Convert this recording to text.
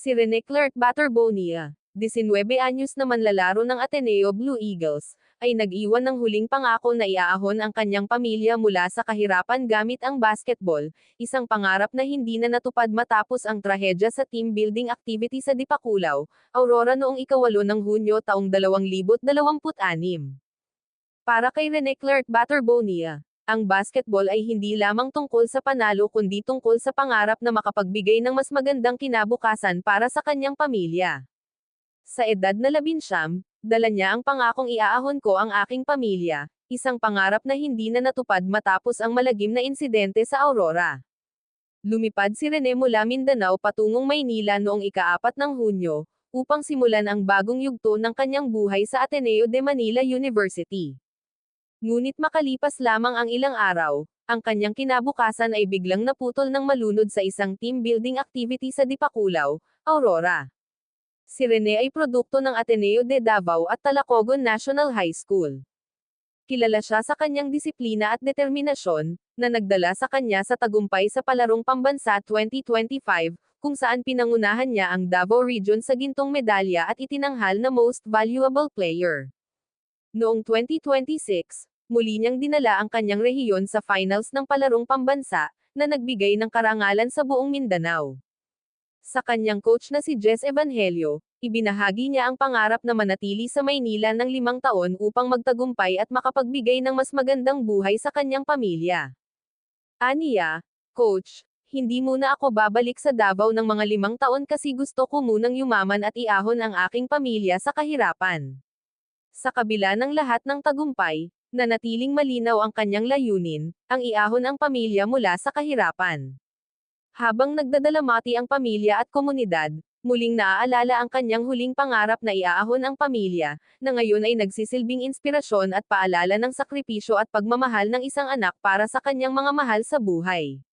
Si Rene Clark Baterbonia, 19 anyos na manlalaro ng Ateneo Blue Eagles, ay nag-iwan ng huling pangako na iaahon ang kanyang pamilya mula sa kahirapan gamit ang basketball, isang pangarap na hindi na natupad matapos ang trahedya sa team building activity sa Dipakulaw, Aurora noong ika-8 ng Hunyo taong 2026. Para kay Rene Clark Baterbonia, ang basketball ay hindi lamang tungkol sa panalo kundi tungkol sa pangarap na makapagbigay ng mas magandang kinabukasan para sa kanyang pamilya. Sa edad na 19, dala niya ang pangakong iaahon ko ang aking pamilya, isang pangarap na hindi na natupad matapos ang malagim na insidente sa Aurora. Lumipad si Rene mula Mindanao patungong Maynila noong ika-4 ng Hunyo, upang simulan ang bagong yugto ng kanyang buhay sa Ateneo de Manila University. Ngunit makalipas lamang ang ilang araw, ang kanyang kinabukasan ay biglang naputol ng malunod sa isang team building activity sa Dipakulaw, Aurora. Si Rene ay produkto ng Ateneo de Davao at Talacogon National High School. Kilala siya sa kanyang disiplina at determinasyon, na nagdala sa kanya sa tagumpay sa Palarong Pambansa 2025, kung saan pinangunahan niya ang Davao Region sa gintong medalya at itinanghal na Most Valuable Player. Noong 2026, muli niyang dinala ang kanyang rehiyon sa finals ng Palarong Pambansa, na nagbigay ng karangalan sa buong Mindanao. Sa kanyang coach na si Jess Evangelio, ibinahagi niya ang pangarap na manatili sa Maynila ng 5 taon upang magtagumpay at makapagbigay ng mas magandang buhay sa kanyang pamilya. Aniya, Coach, hindi muna ako babalik sa Davao ng mga 5 taon kasi gusto ko munang yumaman at iahon ang aking pamilya sa kahirapan. Sa kabila ng lahat ng tagumpay, nanatiling malinaw ang kanyang layunin, ang iahon ang pamilya mula sa kahirapan. Habang nagdadalamati ang pamilya at komunidad, muling naaalala ang kanyang huling pangarap na iaahon ang pamilya, na ngayon ay nagsisilbing inspirasyon at paalala ng sakripisyo at pagmamahal ng isang anak para sa kanyang mga mahal sa buhay.